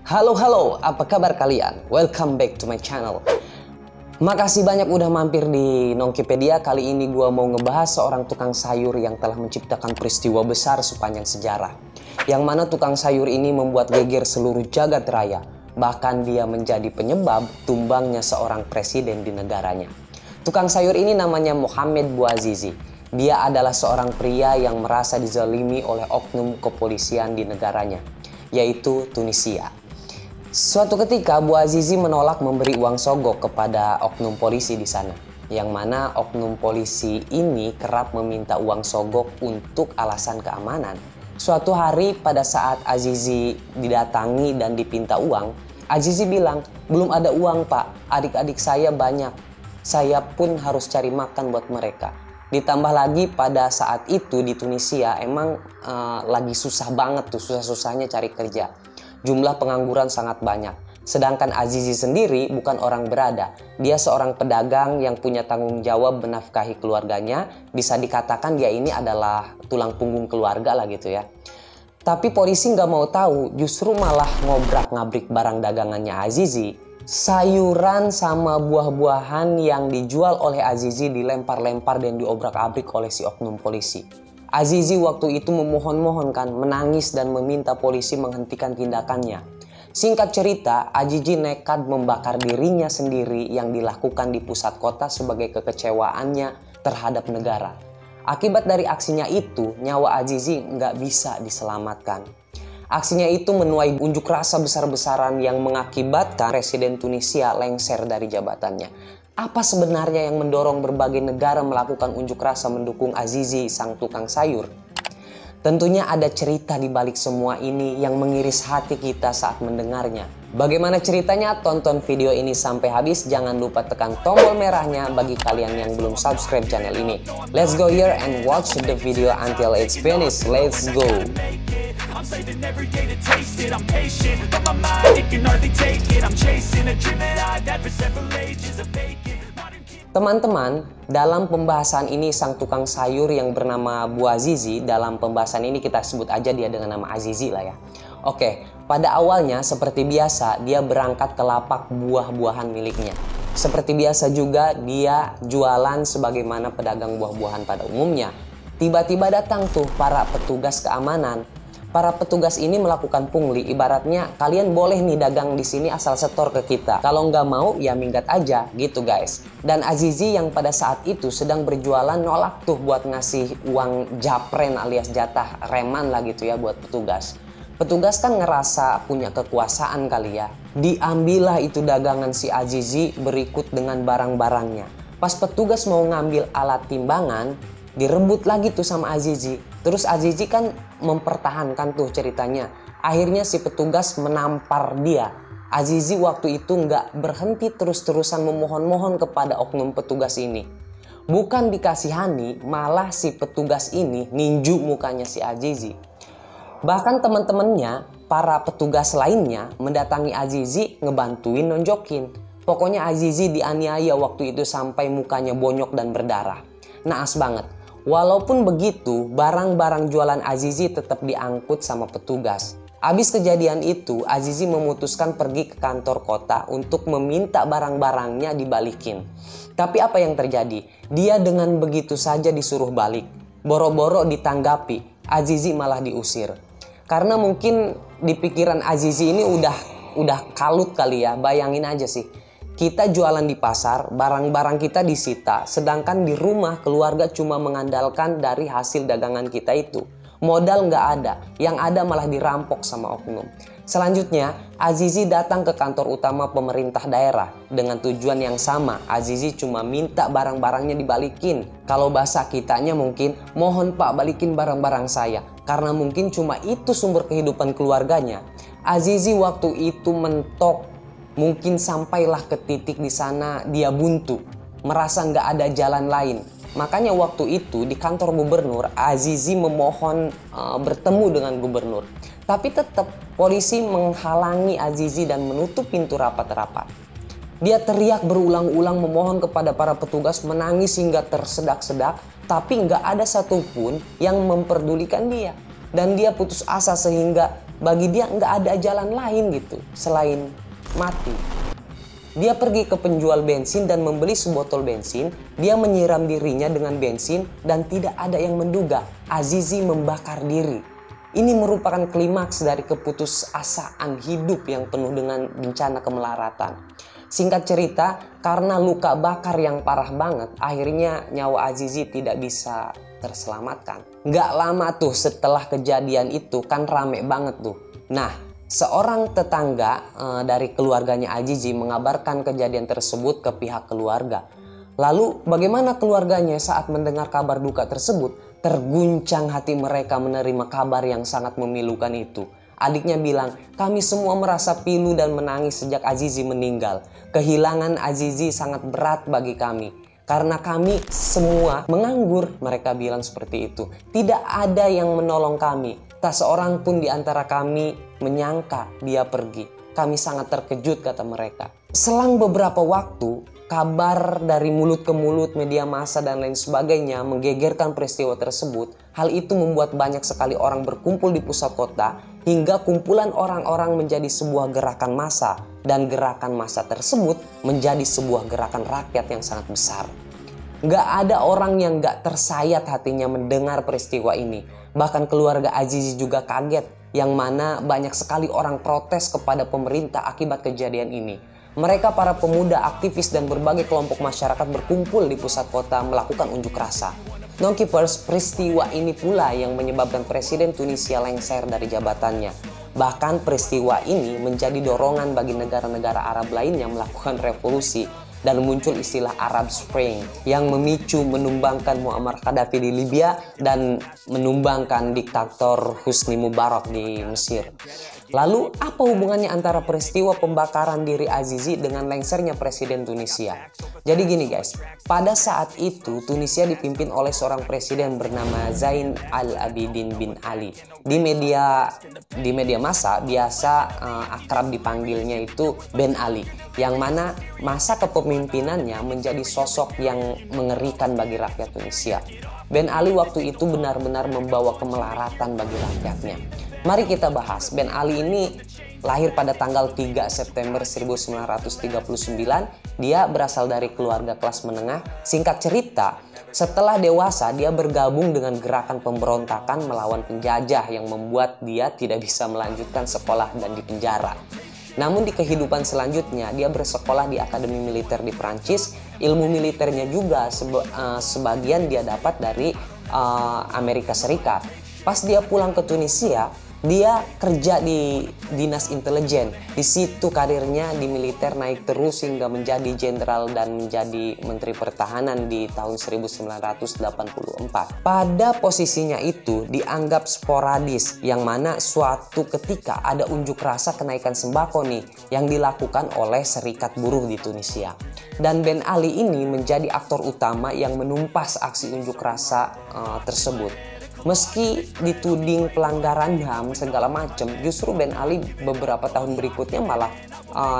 Halo, apa kabar kalian? Welcome back to my channel. Makasih banyak udah mampir di Nongkipedia. Kali ini gua mau ngebahas seorang tukang sayur yang telah menciptakan peristiwa besar sepanjang sejarah. Yang mana tukang sayur ini membuat geger seluruh jagat raya. Bahkan dia menjadi penyebab tumbangnya seorang presiden di negaranya. Tukang sayur ini namanya Mohamed Bouazizi. Dia adalah seorang pria yang merasa dizalimi oleh oknum kepolisian di negaranya, yaitu Tunisia. Suatu ketika Bouazizi menolak memberi uang sogok kepada oknum polisi di sana, yang mana oknum polisi ini kerap meminta uang sogok untuk alasan keamanan. Suatu hari pada saat Azizi didatangi dan dipinta uang, Azizi bilang, "Belum ada uang pak, adik-adik saya banyak. Saya pun harus cari makan buat mereka." Ditambah lagi pada saat itu di Tunisia emang lagi susah banget tuh, susah-susahnya cari kerja. Jumlah pengangguran sangat banyak. Sedangkan Azizi sendiri bukan orang berada. Dia seorang pedagang yang punya tanggung jawab menafkahi keluarganya. Bisa dikatakan dia ini adalah tulang punggung keluarga lah gitu ya. Tapi polisi nggak mau tahu, justru malah ngobrak-ngabrik barang dagangannya Azizi. Sayuran sama buah-buahan yang dijual oleh Azizi dilempar-lempar dan diobrak-abrik oleh si oknum polisi. Azizi waktu itu memohon-mohon kan, menangis dan meminta polisi menghentikan tindakannya. Singkat cerita, Azizi nekat membakar dirinya sendiri yang dilakukan di pusat kota sebagai kekecewaannya terhadap negara. Akibat dari aksinya itu, nyawa Azizi nggak bisa diselamatkan. Aksinya itu menuai unjuk rasa besar-besaran yang mengakibatkan Presiden Tunisia lengser dari jabatannya. Apa sebenarnya yang mendorong berbagai negara melakukan unjuk rasa mendukung Azizi, sang tukang sayur? Tentunya ada cerita di balik semua ini yang mengiris hati kita saat mendengarnya. Bagaimana ceritanya? Tonton video ini sampai habis. Jangan lupa tekan tombol merahnya bagi kalian yang belum subscribe channel ini. Let's go here and watch the video until it's finished. Let's go! I'm saving every day to taste it. I'm patient, but my mind, it can hardly take it. I'm chasing a dream that I've had for several ages of vacant. Teman-teman, dalam pembahasan ini sang tukang sayur yang bernama Bouazizi, dalam pembahasan ini kita sebut aja dia dengan nama Azizi lah ya. Oke, pada awalnya seperti biasa dia berangkat ke lapak buah-buahan miliknya. Seperti biasa juga dia jualan sebagaimana pedagang buah-buahan pada umumnya. Tiba-tiba datang tuh para petugas keamanan. Para petugas ini melakukan pungli, ibaratnya kalian boleh nih dagang di sini asal setor ke kita. Kalau nggak mau ya minggat aja gitu guys. Dan Azizi yang pada saat itu sedang berjualan nolak tuh buat ngasih uang japren alias jatah reman lah gitu ya buat petugas. Petugas kan ngerasa punya kekuasaan kali ya. Diambillah itu dagangan si Azizi berikut dengan barang-barangnya. Pas petugas mau ngambil alat timbangan, direbut lagi tuh sama Azizi. Terus Azizi kan mempertahankan tuh ceritanya. Akhirnya si petugas menampar dia. Azizi waktu itu nggak berhenti terus-terusan memohon-mohon kepada oknum petugas ini. Bukan dikasihani, malah si petugas ini ninju mukanya si Azizi. Bahkan teman-temannya, para petugas lainnya mendatangi Azizi ngebantuin nonjokin. Pokoknya Azizi dianiaya waktu itu sampai mukanya bonyok dan berdarah. Naas banget. Walaupun begitu, barang-barang jualan Azizi tetap diangkut sama petugas. Abis kejadian itu, Azizi memutuskan pergi ke kantor kota untuk meminta barang-barangnya dibalikin. Tapi apa yang terjadi? Dia dengan begitu saja disuruh balik. Boro-boro ditanggapi, Azizi malah diusir. Karena mungkin di pikiran Azizi ini udah kalut kali ya, bayangin aja sih. Kita jualan di pasar, barang-barang kita disita, sedangkan di rumah keluarga cuma mengandalkan dari hasil dagangan kita itu. Modal nggak ada, yang ada malah dirampok sama oknum. Selanjutnya, Azizi datang ke kantor utama pemerintah daerah. Dengan tujuan yang sama, Azizi cuma minta barang-barangnya dibalikin. Kalau bahasa kitanya mungkin, mohon pak balikin barang-barang saya. Karena mungkin cuma itu sumber kehidupan keluarganya. Azizi waktu itu mentok. Mungkin sampailah ke titik di sana dia buntu, merasa nggak ada jalan lain. Makanya waktu itu di kantor gubernur, Azizi memohon bertemu dengan gubernur. Tapi tetap polisi menghalangi Azizi dan menutup pintu rapat-rapat. Dia teriak berulang-ulang memohon kepada para petugas, menangis hingga tersedak-sedak, tapi nggak ada satupun yang memperdulikan dia. Dan dia putus asa sehingga bagi dia nggak ada jalan lain gitu selain mati. Dia pergi ke penjual bensin dan membeli sebotol bensin. Dia menyiram dirinya dengan bensin dan tidak ada yang menduga Azizi membakar diri. Ini merupakan klimaks dari keputusasaan hidup yang penuh dengan bencana kemelaratan. Singkat cerita, karena luka bakar yang parah banget, akhirnya nyawa Azizi tidak bisa terselamatkan. Nggak lama tuh setelah kejadian itu kan rame banget tuh. Nah, seorang tetangga dari keluarganya Azizi mengabarkan kejadian tersebut ke pihak keluarga. Lalu bagaimana keluarganya saat mendengar kabar duka tersebut? Terguncang hati mereka menerima kabar yang sangat memilukan itu. Adiknya bilang, kami semua merasa pilu dan menangis sejak Azizi meninggal. Kehilangan Azizi sangat berat bagi kami. Karena kami semua menganggur, mereka bilang seperti itu. Tidak ada yang menolong kami. Tak seorang pun di antara kami menyangka dia pergi. Kami sangat terkejut, kata mereka. Selang beberapa waktu, kabar dari mulut ke mulut, media massa dan lain sebagainya menggegerkan peristiwa tersebut. Hal itu membuat banyak sekali orang berkumpul di pusat kota hingga kumpulan orang-orang menjadi sebuah gerakan massa dan gerakan massa tersebut menjadi sebuah gerakan rakyat yang sangat besar. Gak ada orang yang gak tersayat hatinya mendengar peristiwa ini. Bahkan keluarga Azizi juga kaget, yang mana banyak sekali orang protes kepada pemerintah akibat kejadian ini. Mereka para pemuda, aktivis dan berbagai kelompok masyarakat berkumpul di pusat kota melakukan unjuk rasa. Non-keepers, peristiwa ini pula yang menyebabkan Presiden Tunisia lengser dari jabatannya. Bahkan peristiwa ini menjadi dorongan bagi negara-negara Arab lainnya melakukan revolusi dan muncul istilah Arab Spring yang memicu menumbangkan Muammar Gaddafi di Libya dan menumbangkan diktator Husni Mubarak di Mesir. Lalu apa hubungannya antara peristiwa pembakaran diri Azizi dengan lengsernya Presiden Tunisia? Jadi gini guys, pada saat itu Tunisia dipimpin oleh seorang presiden bernama Zain Al-Abidin bin Ali. Di media massa biasa akrab dipanggilnya itu Ben Ali, yang mana masa kepemimpinannya menjadi sosok yang mengerikan bagi rakyat Tunisia. Ben Ali waktu itu benar-benar membawa kemelaratan bagi rakyatnya. Mari kita bahas. Ben Ali ini lahir pada tanggal 3 September 1939. Dia berasal dari keluarga kelas menengah. Singkat cerita, setelah dewasa dia bergabung dengan gerakan pemberontakan melawan penjajah yang membuat dia tidak bisa melanjutkan sekolah dan dipenjara. Namun di kehidupan selanjutnya dia bersekolah di Akademi Militer di Prancis. Ilmu militernya juga sebagian dia dapat dari Amerika Serikat. Pas dia pulang ke Tunisia, dia kerja di dinas intelijen. Di situ karirnya di militer naik terus hingga menjadi jenderal dan menjadi menteri pertahanan di tahun 1984. Pada posisinya itu dianggap sporadis, yang mana suatu ketika ada unjuk rasa kenaikan sembako nih yang dilakukan oleh serikat buruh di Tunisia. Dan Ben Ali ini menjadi aktor utama yang menumpas aksi unjuk rasa tersebut. Meski dituding pelanggaran HAM segala macam, justru Ben Ali beberapa tahun berikutnya malah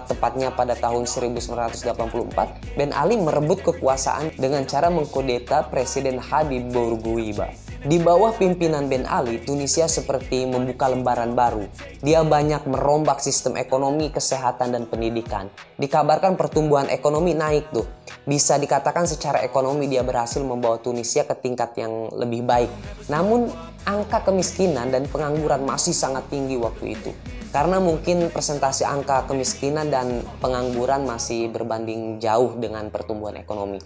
tepatnya pada tahun 1984, Ben Ali merebut kekuasaan dengan cara mengkudeta Presiden Habib Bourguiba. Di bawah pimpinan Ben Ali, Tunisia seperti membuka lembaran baru. Dia banyak merombak sistem ekonomi, kesehatan, dan pendidikan. Dikabarkan pertumbuhan ekonomi naik tuh. Bisa dikatakan secara ekonomi dia berhasil membawa Tunisia ke tingkat yang lebih baik. Namun angka kemiskinan dan pengangguran masih sangat tinggi waktu itu. Karena mungkin persentase angka kemiskinan dan pengangguran masih berbanding jauh dengan pertumbuhan ekonomi.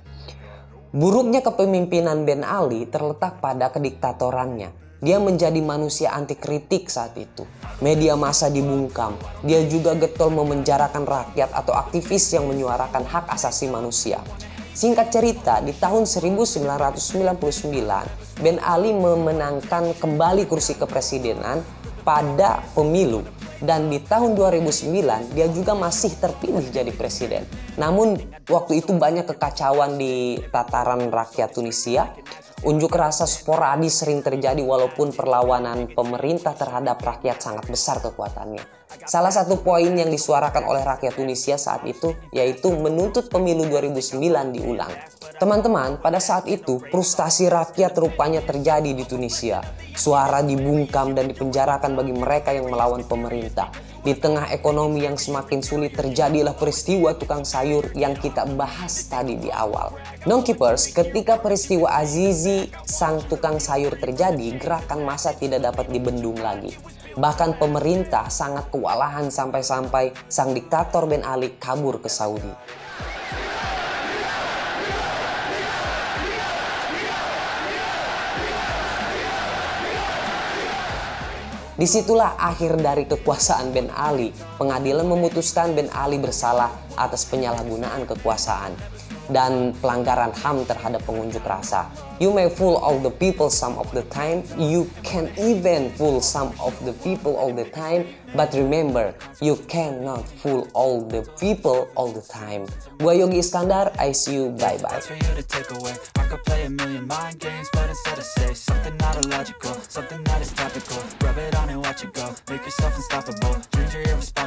Buruknya kepemimpinan Ben Ali terletak pada kediktatorannya. Dia menjadi manusia anti kritik saat itu. Media massa dibungkam. Dia juga getol memenjarakan rakyat atau aktivis yang menyuarakan hak asasi manusia. Singkat cerita, di tahun 1999, Ben Ali memenangkan kembali kursi kepresidenan pada pemilu. Dan di tahun 2009 dia juga masih terpilih jadi presiden. Namun waktu itu banyak kekacauan di tataran rakyat Tunisia. Unjuk rasa sporadis sering terjadi walaupun perlawanan pemerintah terhadap rakyat sangat besar kekuatannya. Salah satu poin yang disuarakan oleh rakyat Tunisia saat itu yaitu menuntut pemilu 2009 diulang. Teman-teman, pada saat itu frustasi rakyat rupanya terjadi di Tunisia. Suara dibungkam dan dipenjarakan bagi mereka yang melawan pemerintah. Di tengah ekonomi yang semakin sulit terjadilah peristiwa tukang sayur yang kita bahas tadi di awal. Nongkeepers, ketika peristiwa Azizi sang tukang sayur terjadi, gerakan massa tidak dapat dibendung lagi. Bahkan pemerintah sangat kewalahan sampai-sampai sang diktator Ben Ali kabur ke Saudi. Disitulah akhir dari kekuasaan Ben Ali. Pengadilan memutuskan Ben Ali bersalah atas penyalahgunaan kekuasaan dan pelanggaran HAM terhadap pengunjuk rasa. You may fool all the people some of the time, you can even fool some of the people all the time, but remember, you cannot fool all the people all the time. Gua Yogi Iskandar, I see you, bye-bye. Could play a million mind games, but instead I say something not illogical, something that is topical. Rub it on and watch it go, make yourself unstoppable. Dreams are irresponsible.